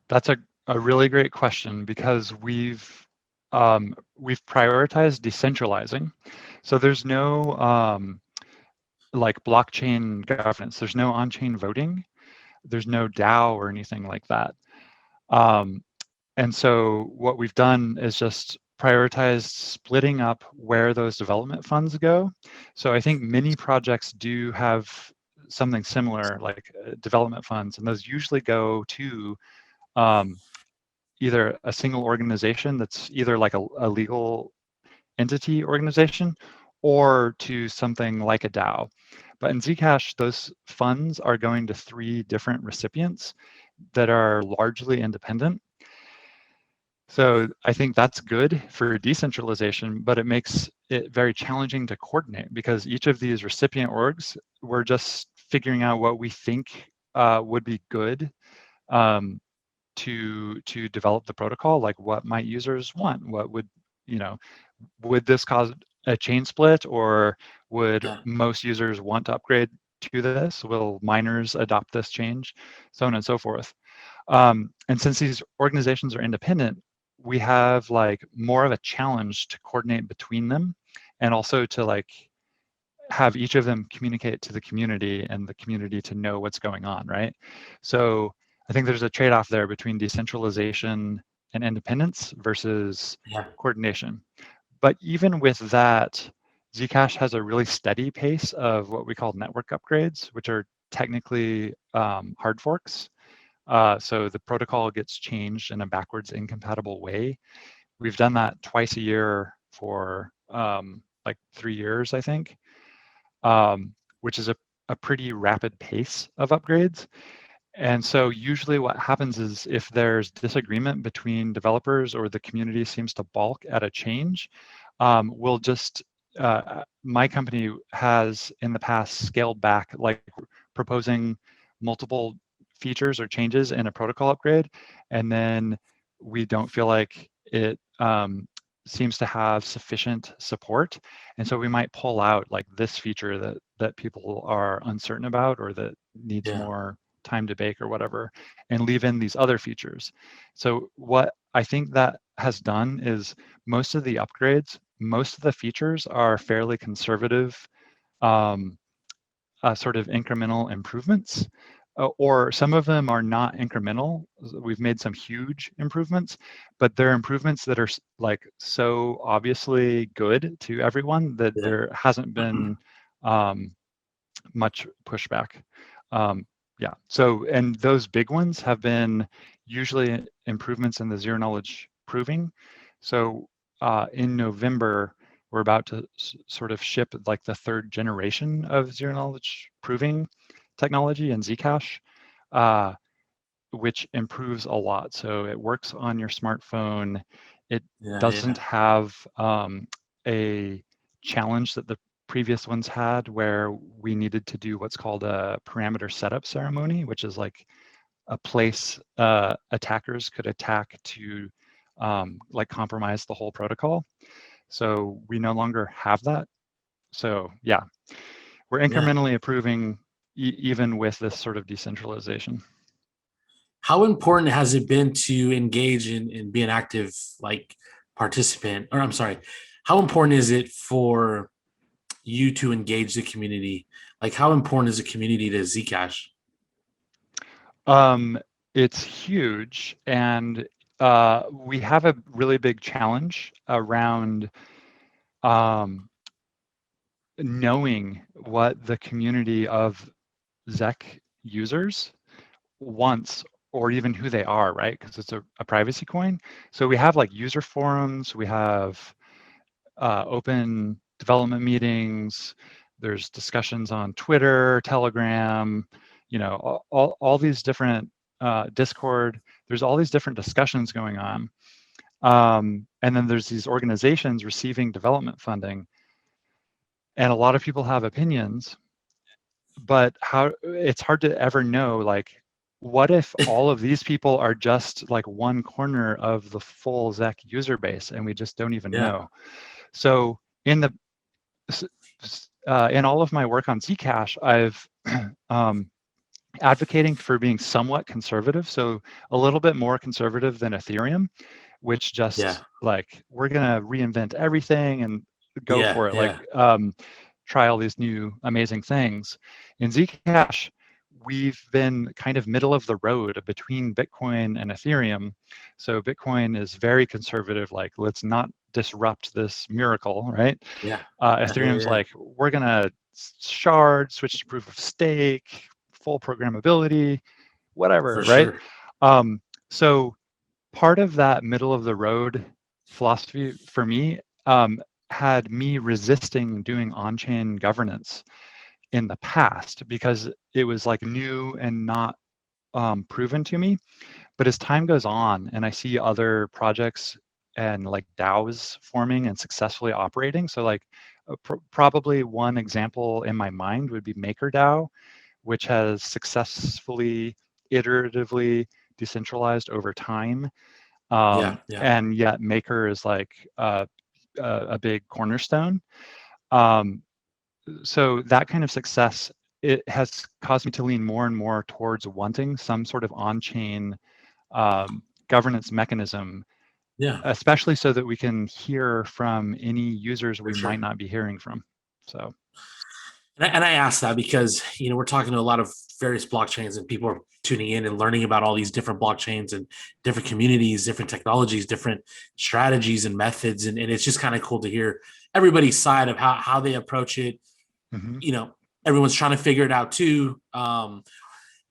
That's a really great question because we've prioritized decentralizing. So there's no like blockchain governance. There's no on-chain voting. There's no DAO or anything like that. And so what we've done is just prioritized splitting up where those development funds go. So I think many projects do have something similar, like development funds, and those usually go to either a single organization that's either like a legal entity organization or to something like a DAO. But in Zcash, those funds are going to 3 different recipients that are largely independent. So I think that's good for decentralization, but it makes it very challenging to coordinate because each of these recipient orgs, we're just figuring out what we think would be good to develop the protocol, like what might users want, what would this cause a chain split, or would most users want to upgrade to this? Will miners adopt this change? So on and so forth. And since these organizations are independent, we have like more of a challenge to coordinate between them, and also to like have each of them communicate to the community and the community to know what's going on, right? So I think there's a trade-off there between decentralization and independence versus coordination. But even with that, Zcash has a really steady pace of what we call network upgrades, which are technically hard forks. So the protocol gets changed in a backwards incompatible way. We've done that twice a year for like 3 years, I think, which is a pretty rapid pace of upgrades. And so usually what happens is if there's disagreement between developers or the community seems to balk at a change, we'll just, my company has in the past scaled back, like proposing multiple features or changes in a protocol upgrade, and then we don't feel like it seems to have sufficient support. And so we might pull out like this feature that people are uncertain about or that needs more time to bake or whatever, and leave in these other features. So what I think that has done is most of the upgrades, most of the features are fairly conservative, sort of incremental improvements, or some of them are not incremental. We've made some huge improvements, but they're improvements that are like so obviously good to everyone that there hasn't been much pushback. Yeah, so, and those big ones have been usually improvements in the zero knowledge proving. So in November, we're about to sort of ship like the 3rd generation of zero knowledge proving technology in Zcash, which improves a lot. So it works on your smartphone. It doesn't have a challenge that the previous ones had where we needed to do what's called a parameter setup ceremony, which is like a place attackers could attack to like compromise the whole protocol. So we no longer have that. So yeah, we're incrementally improving even with this sort of decentralization. How important has it been to engage in be an active like participant, or I'm sorry, how important is it for you to engage the community? Like how important is the community to Zcash? It's huge, and we have a really big challenge around knowing what the community of Zec users wants, or even who they are, right? Because it's a privacy coin. So we have like user forums, we have open development meetings, There's discussions on Twitter, Telegram, all these different Discord. There's all these different discussions going on. And then there's these organizations receiving development funding. And a lot of people have opinions, but it's hard to ever know, like, what if all of these people are just like one corner of the full Zec user base and we just don't even know? So in all of my work on Zcash, I've advocating for being somewhat conservative, so a little bit more conservative than Ethereum, which just like, we're gonna reinvent everything and go for it, like try all these new amazing things. In Zcash, we've been kind of middle of the road between Bitcoin and Ethereum. So Bitcoin is very conservative, like, let's not disrupt this miracle, right? Ethereum's like, we're gonna shard, switch to proof of stake, full programmability, whatever, right? So part of that middle of the road philosophy for me had me resisting doing on-chain governance in the past because it was like new and not proven to me. But as time goes on and I see other projects and like DAOs forming and successfully operating, so like probably one example in my mind would be MakerDAO, which has successfully, iteratively decentralized over time. And yet Maker is like a big cornerstone. So that kind of success, it has caused me to lean more and more towards wanting some sort of on-chain governance mechanism, especially so that we can hear from any users we might not be hearing from. So, and I asked that because we're talking to a lot of various blockchains, and people are tuning in and learning about all these different blockchains and different communities, different technologies, different strategies and methods, and it's just kind of cool to hear everybody's side of how they approach it. Everyone's trying to figure it out too. And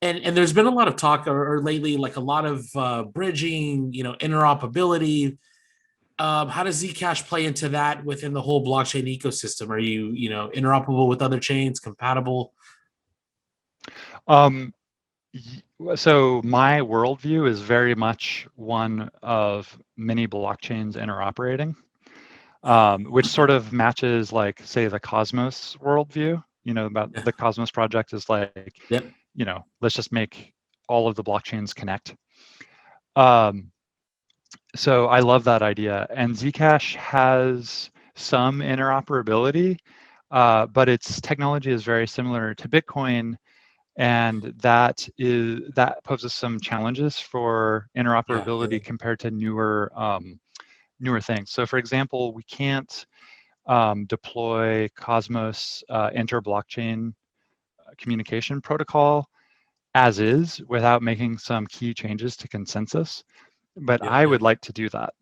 there's been a lot of talk or lately, like a lot of bridging, interoperability. How does Zcash play into that within the whole blockchain ecosystem? Are you, interoperable with other chains, compatible? So my worldview is very much one of many blockchains interoperating, which sort of matches, like, say, the Cosmos worldview. About the Cosmos project is like, let's just make all of the blockchains connect. So I love that idea. And Zcash has some interoperability, but its technology is very similar to Bitcoin. And that poses some challenges for interoperability compared to newer things. So for example, we can't deploy Cosmos inter-blockchain communication protocol as is without making some key changes to consensus. But I would like to do that.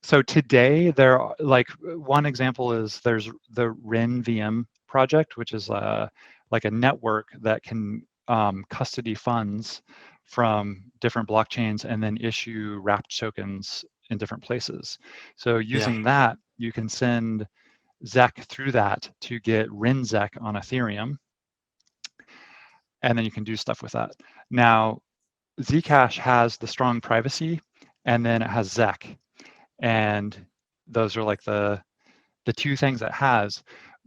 So today, there are, like, one example is there's the REN VM project, which is like a network that can custody funds from different blockchains and then issue wrapped tokens in different places. So using that, you can send Zec through that to get RenZec on Ethereum, and then you can do stuff with that. Now, Zcash has the strong privacy, and then it has Zec, and those are like the two things it has.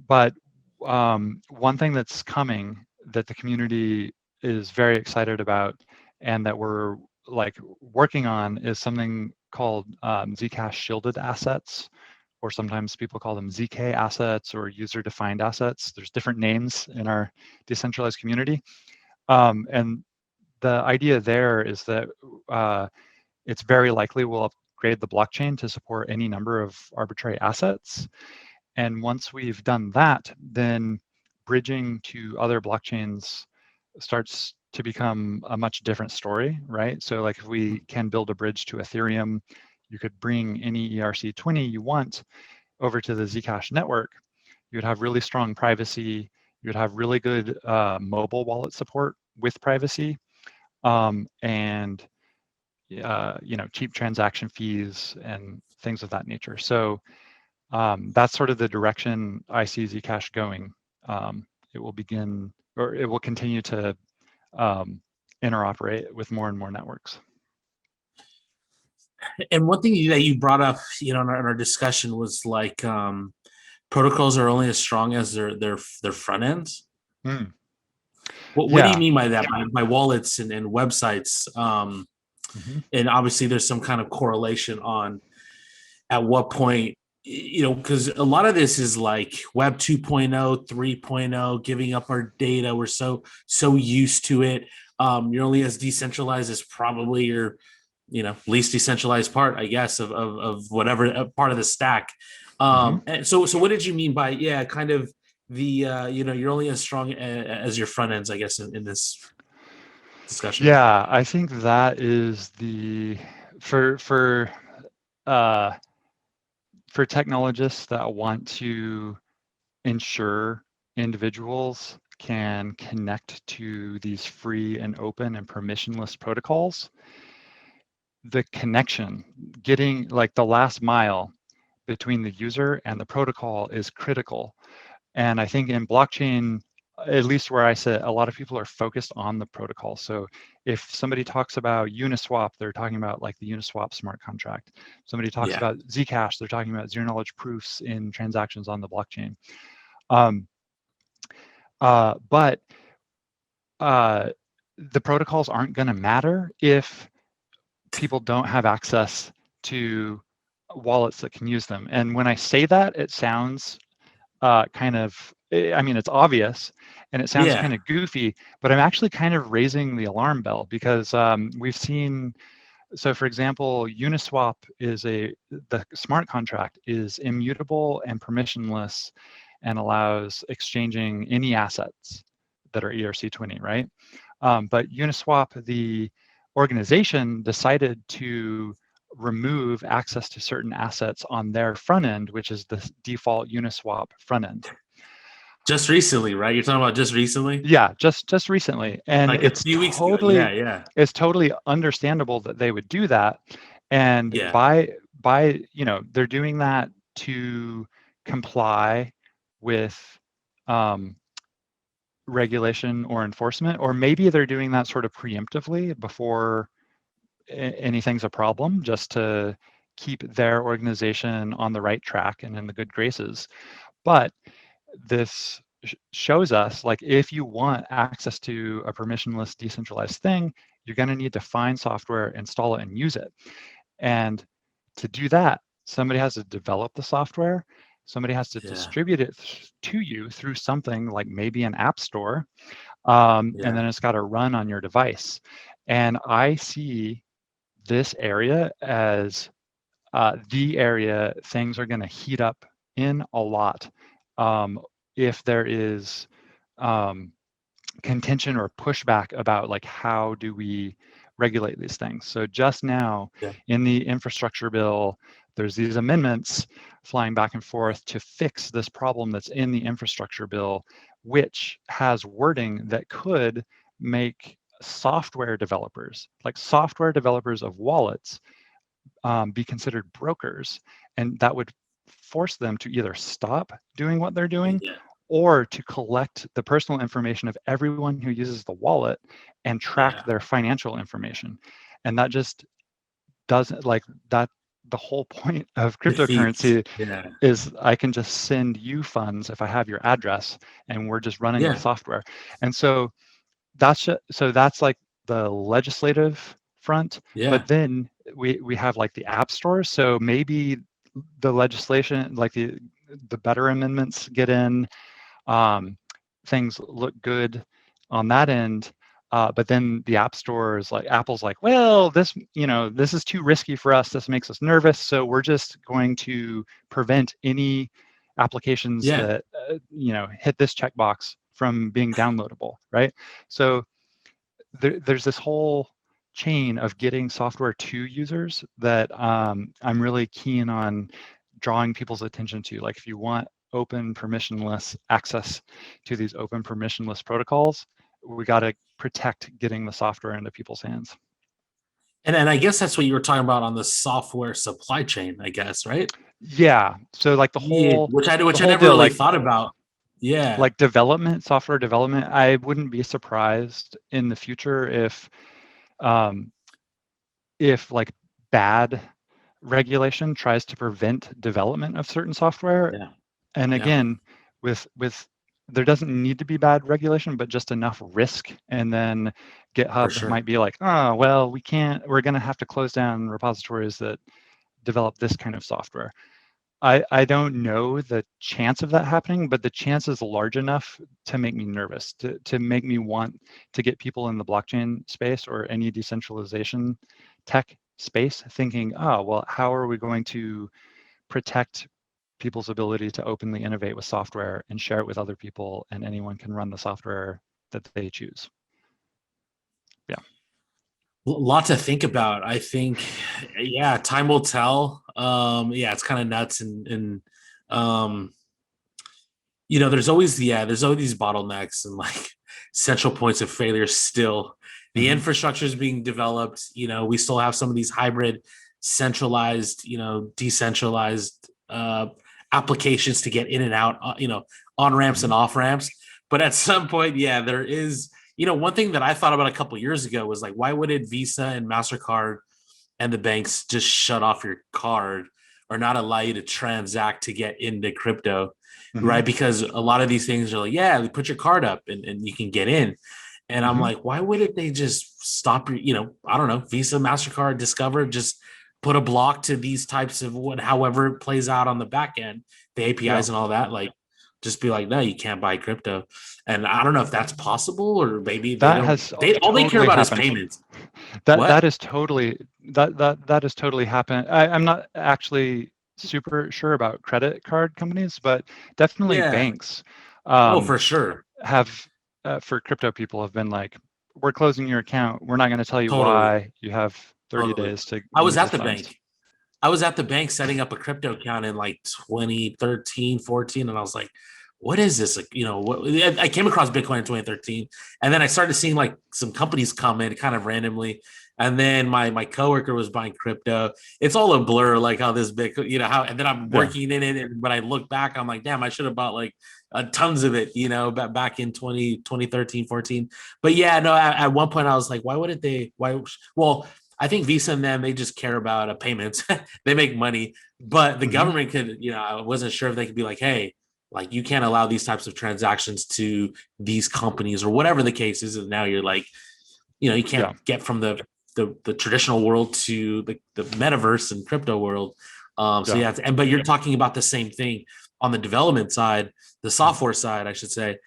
But one thing that's coming that the community is very excited about and that we're like working on is something called Zcash shielded assets, or sometimes people call them ZK assets or user-defined assets. There's different names in our decentralized community. And the idea there is that it's very likely we'll upgrade the blockchain to support any number of arbitrary assets. And once we've done that, then bridging to other blockchains starts to become a much different story, right? So like, if we can build a bridge to Ethereum, you could bring any ERC20 you want over to the Zcash network. You would have really strong privacy. You would have really good mobile wallet support with privacy, and cheap transaction fees and things of that nature. So That's sort of the direction I see Zcash going. It will begin, or it will continue to interoperate with more and more networks. And one thing that you brought up, in our discussion was like protocols are only as strong as their front ends. Mm. What do you Yeah. mean by that? By wallets and websites? Mm-hmm. And obviously, there's some kind of correlation on at what point, because a lot of this is like Web 2.0, 3.0, giving up our data. We're so used to it. You're only as decentralized as probably your least decentralized part, I guess, of whatever part of the stack. Mm-hmm. And so what did you mean by kind of the you're only as strong as your front ends, I guess, in this discussion? Yeah, I think that is the uh, for technologists that want to ensure individuals can connect to these free and open and permissionless protocols. The connection, getting like the last mile between the user and the protocol is critical. And I think in blockchain, at least where I sit, a lot of people are focused on the protocol. So if somebody talks about Uniswap, they're talking about like the Uniswap smart contract. Somebody talks Yeah. about Zcash, they're talking about zero knowledge proofs in transactions on the blockchain. Um, but the protocols aren't going to matter if people don't have access to wallets that can use them. And when I say that, it sounds kind of, I mean, it's obvious and it sounds Yeah. kind of goofy, but I'm actually kind of raising the alarm bell because we've seen, so for example, Uniswap is the smart contract is immutable and permissionless and allows exchanging any assets that are ERC20, right? But Uniswap, the organization, decided to remove access to certain assets on their front end, which is the default Uniswap front end. Just recently, right? You're talking about just recently? Yeah, just recently, and Like a few weeks ago. Yeah, yeah. it's totally understandable that they would do that, and Yeah. by they're doing that to comply with regulation or enforcement, or maybe they're doing that sort of preemptively before anything's a problem, just to keep their organization on the right track and in the good graces. But this shows us, like, if you want access to a permissionless decentralized thing, you're going to need to find software, install it, and use it. And to do that, somebody has to develop the software, somebody has to Yeah. distribute it to you through something like maybe an app store, and Yeah. then it's got to run on your device. And I see this area as the area things are going to heat up in a lot if there is contention or pushback about like how do we regulate these things. So just now Yeah. in the infrastructure bill, there's these amendments flying back and forth to fix this problem that's in the infrastructure bill, which has wording that could make software developers, like software developers of wallets, be considered brokers, and that would force them to either stop doing what they're doing Yeah. or to collect the personal information of everyone who uses the wallet and track Yeah. their financial information. And that just doesn't, like, that the whole point of Defeats. cryptocurrency Yeah. is I can just send you funds if I have your address and we're just running the Yeah. software. And so that's like the legislative front, Yeah. but then we have like the app store. So maybe the legislation, like the better amendments get in, things look good on that end. But then the app store is like, Apple's like, well, this is too risky for us. This makes us nervous. So we're just going to prevent any applications Yeah. that, hit this checkbox from being downloadable, right? So there's this whole chain of getting software to users that I'm really keen on drawing people's attention to. Like, if you want open permissionless access to these open permissionless protocols, we got to protect getting the software into people's hands. And I guess that's what you were talking about on the software supply chain, I guess, right? Yeah. So like Yeah, the which I whole never deal, really like thought about. Yeah, development, software development, I wouldn't be surprised in the future um, if like bad regulation tries to prevent development of certain software. yeah, And yeah, again, with there doesn't need to be bad regulation, but just enough risk. And then for GitHub sure. might be like, oh, well, we're going to have to close down repositories that develop this kind of software. I don't know the chance of that happening, but the chance is large enough to make me nervous, to make me want to get people in the blockchain space or any decentralization tech space thinking, oh, well, how are we going to protect people's ability to openly innovate with software and share it with other people, and anyone can run the software that they choose. Yeah. Lot to think about. I think, yeah, time will tell. Yeah, it's kind of nuts, and um, there's always these bottlenecks and like central points of failure still. The Mm-hmm. infrastructure is being developed. We still have some of these hybrid, centralized, decentralized applications to get in and out, on ramps Mm-hmm. and off ramps. But at some point, yeah, there is. One thing that I thought about a couple years ago was like, why wouldn't Visa and Mastercard and the banks just shut off your card or not allow you to transact to get into crypto, Mm-hmm. right? Because a lot of these things are like, yeah, put your card up and you can get in. And I'm Mm-hmm. like, why wouldn't they just stop your, I don't know, Visa, MasterCard, Discover, just put a block to these types of however it plays out on the back end, the Yeah. APIs and all that, like just be like, no, you can't buy crypto. And I don't know if that's possible, or maybe they That don't, has they all they care totally about is happened. payments. That What? is totally that is totally happened. I'm not actually super sure about credit card companies, but definitely Yeah. banks Oh, um, for sure. have for crypto people have been like, we're closing your account. We're not going to tell you Totally. why. You have 30 Totally. days to I was move at the the funds. bank. I was at the bank setting up a crypto account in like 2013, 14, and I was like, what is this? Like, I came across Bitcoin in 2013, and then I started seeing like some companies come in kind of randomly. And then my coworker was buying crypto. It's all a blur, like how this Bitcoin, how, and then I'm Yeah. working in it. And when I look back, I'm like, damn, I should have bought like tons of it, back in 2013, 14. But yeah, no, at one point I was like, why wouldn't they? Why? Well, I think Visa and them, they just care about payments. They make money, but the Hmm. government could, I wasn't sure if they could be like, hey, like you can't allow these types of transactions to these companies or whatever the case is. And now you're like, you Yeah. can't get from the traditional world to the metaverse and crypto world. So Yeah. yeah, but you're talking about the same thing on the development side, the software side, I should say,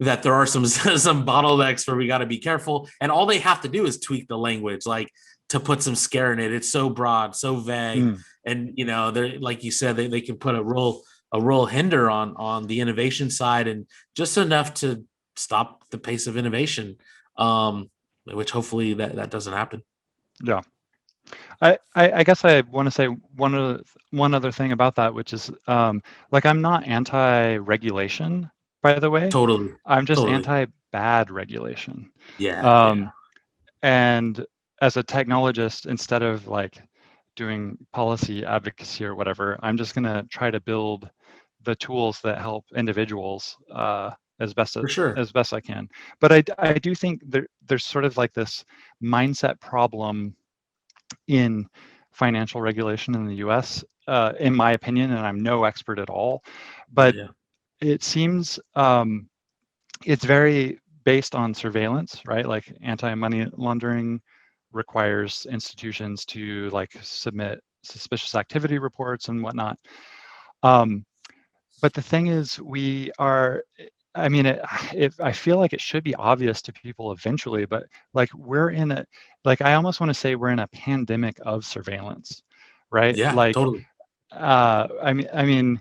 that there are some some bottlenecks where we got to be careful, and all they have to do is tweak the language, like to put some scare in it. It's so broad, so vague, Mm. and they're like you said, they can put a real hinder on the innovation side, and just enough to stop the pace of innovation. Um, which hopefully that doesn't happen. Yeah. I guess I want to say one other thing about that, which is like, I'm not anti-regulation, by the way. Totally, I'm just totally. anti-bad regulation. Yeah, yeah, Um, and as a technologist, instead of like doing policy advocacy or whatever, I'm just going to try to build the tools that help individuals as best for sure. as best I can. But I do think there's sort of like this mindset problem in financial regulation in the US, in my opinion, and I'm no expert at all, but Yeah, it seems it's very based on surveillance, right? Like anti-money laundering requires institutions to like submit suspicious activity reports and whatnot. Um, but the thing is, I mean, I feel like it should be obvious to people eventually, but like like I almost want to say we're in a pandemic of surveillance, right? yeah, Like, totally. I mean,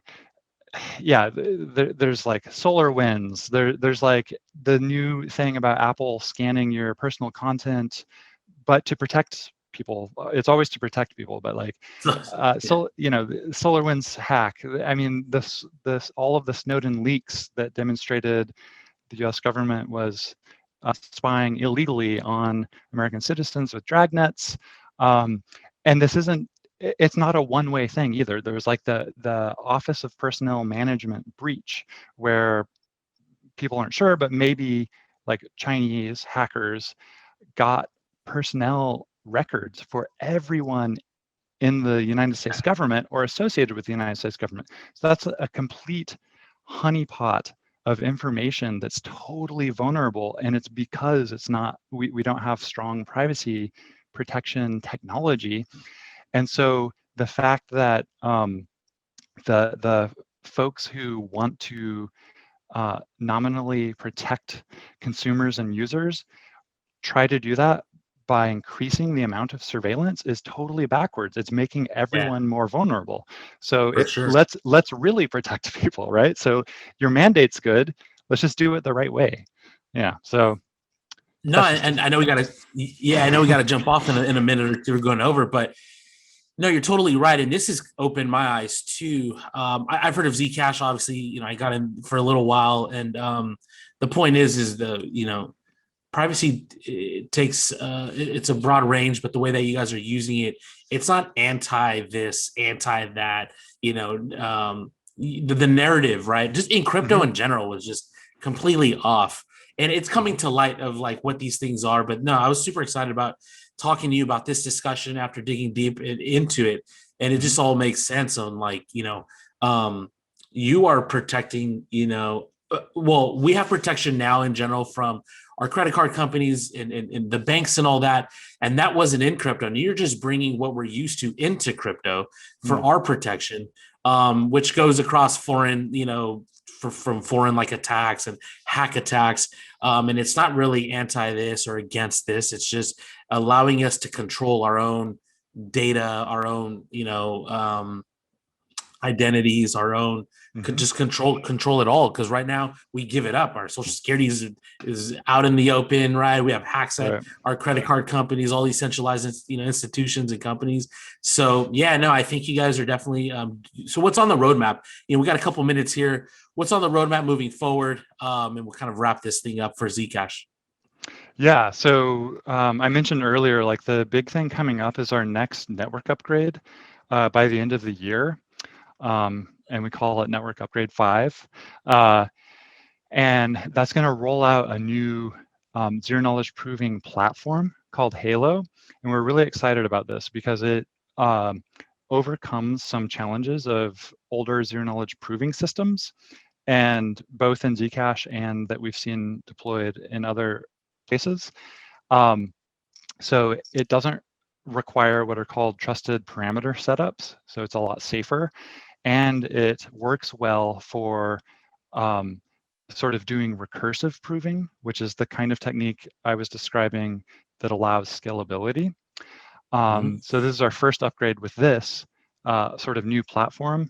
yeah, there's like solar winds. There's like the new thing about Apple scanning your personal content, but to protect people. It's always to protect people, but like, Yeah, so the SolarWinds hack. I mean, this all of the Snowden leaks that demonstrated the U.S. government was spying illegally on American citizens with dragnets. And this isn't, it's not a one-way thing either. There's like the Office of Personnel Management breach, where people aren't sure, but maybe like Chinese hackers got personnel records for everyone in the United States government or associated with the United States government. So that's a complete honeypot of information that's totally vulnerable. And it's because it's not, we don't have strong privacy protection technology. And so the fact that the folks who want to nominally protect consumers and users try to do that by increasing the amount of surveillance is totally backwards. It's making Yeah, everyone more vulnerable. So for sure. let's really protect people, right? So your mandate's good. Let's just do it the right way. Yeah. So No, that's just and I know we got to, yeah, I know we got to jump off in a minute or two. We're going over, but no, you're totally right, and this has opened my eyes too. I've heard of Zcash. Obviously, I got in for a little while, and the point is the privacy, it takes it's a broad range, but the way that you guys are using it, it's not anti this, anti that. The narrative, right? Just in crypto in general was just completely off, and it's coming to light of like what these things are. But no, I was super excited about talking to you about this discussion after digging deep into it, and it just all makes sense on like you are protecting well, we have protection now in general from our credit card companies and the banks and all that. And that wasn't in crypto. And you're just bringing what we're used to into crypto for our protection, which goes across foreign, from foreign like attacks and hack attacks. And it's not really anti this or against this. It's just allowing us to control our own data, our own, identities, our own, could just control it all, because right now we give it up. Our social security is out in the open, right? We have hacks at right. our credit card companies, all these centralized institutions and companies. So yeah, no, I think you guys are definitely so what's on the roadmap? We got a couple minutes here. What's on the roadmap moving forward? And we'll kind of wrap this thing up for Zcash. Yeah. So I mentioned earlier, like the big thing coming up is our next network upgrade by the end of the year. And we call it Network Upgrade 5. And that's going to roll out a new zero knowledge proving platform called Halo. And we're really excited about this because it overcomes some challenges of older zero knowledge proving systems, and both in Zcash and that we've seen deployed in other cases. So it doesn't require what are called trusted parameter setups. So it's a lot safer, and it works well for sort of doing recursive proving, which is the kind of technique I was describing that allows scalability. So this is our first upgrade with this sort of new platform.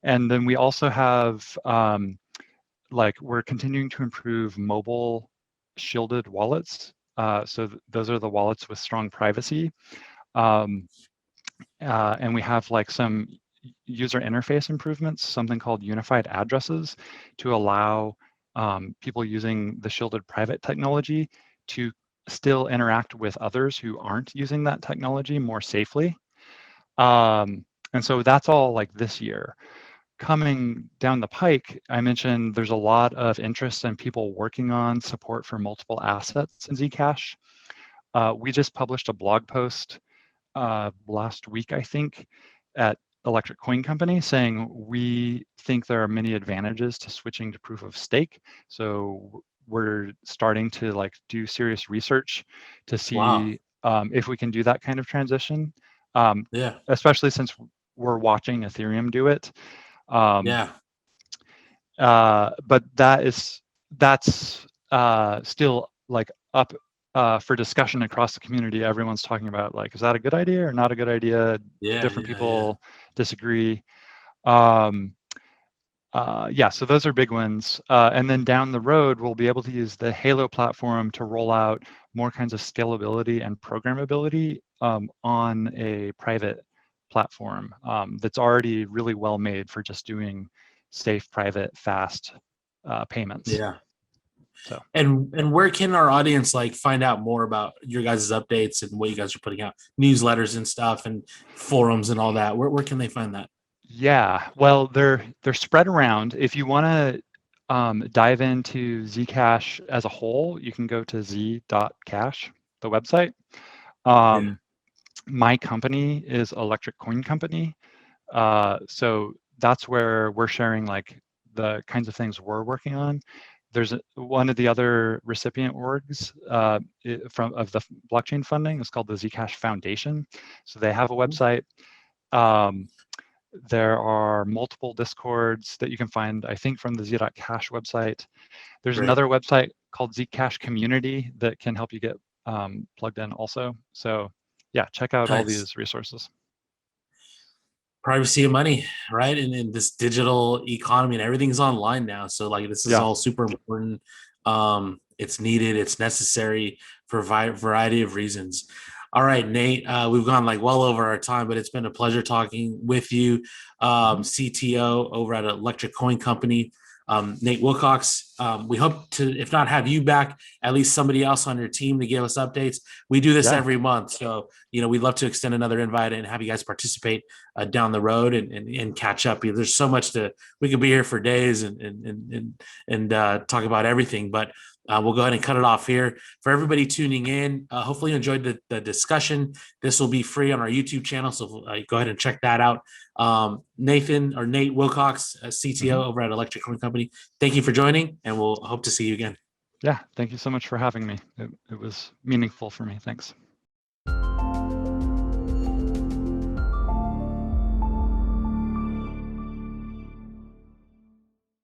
And then we also have, we're continuing to improve mobile shielded wallets. So those are the wallets with strong privacy. And we have like some user interface improvements, something called unified addresses, to allow people using the shielded private technology to still interact with others who aren't using that technology more safely. And so that's all like this year. Coming down the pike, I mentioned there's a lot of interest in people working on support for multiple assets in Zcash. We just published a blog post last week, I think, at Electric Coin Company, saying we think there are many advantages to switching to proof of stake. So we're starting to like do serious research to Wow. see if we can do that kind of transition, Yeah. especially since we're watching Ethereum do it. Yeah. But that's still like up for discussion across the community. Everyone's talking about like, is that a good idea or not a good idea? Yeah. Different Yeah. Yeah. people disagree. Um, yeah, so those are big ones. And then down the road, we'll be able to use the Halo platform to roll out more kinds of scalability and programmability on a private platform that's already really well made for just doing safe, private, fast payments. Yeah. So And where can our audience like find out more about your guys' updates and what you guys are putting out, newsletters and stuff, and forums and all that? Where can they find that? yeah, well, they're spread around. If you want to dive into Zcash as a whole, you can go to z.cash, the website. Yeah, Um, my company is Electric Coin Company, so that's where we're sharing like the kinds of things we're working on. There's one of the other recipient orgs from of the blockchain funding is called the Zcash Foundation. So they have a website. Um, there are multiple discords that you can find, I think, from the z.cash website. There's great. another website called Zcash Community that can help you get plugged in also. So yeah, check out all Nice. these resources. Privacy of money, right? And in this digital economy and everything's online now. So like this is Yeah, all super important. It's needed, it's necessary for a variety of reasons. All right, Nate, we've gone like well over our time, but it's been a pleasure talking with you. mhm. CTO over at Electric Coin Company, Nate Wilcox. We hope to, if not have you back, at least somebody else on your team to give us updates. We do this Yeah, every month. So, we'd love to extend another invite and have you guys participate down the road and catch up. There's so much we could be here for days and talk about everything, but we'll go ahead and cut it off here. For everybody tuning in, hopefully you enjoyed the discussion. This will be free on our YouTube channel, so go ahead and check that out. Nate Wilcox, mhm. CTO over at Electric Coin Company, thank you for joining, and we'll hope to see you again. Yeah. Thank you so much for having me. It was meaningful for me. Thanks.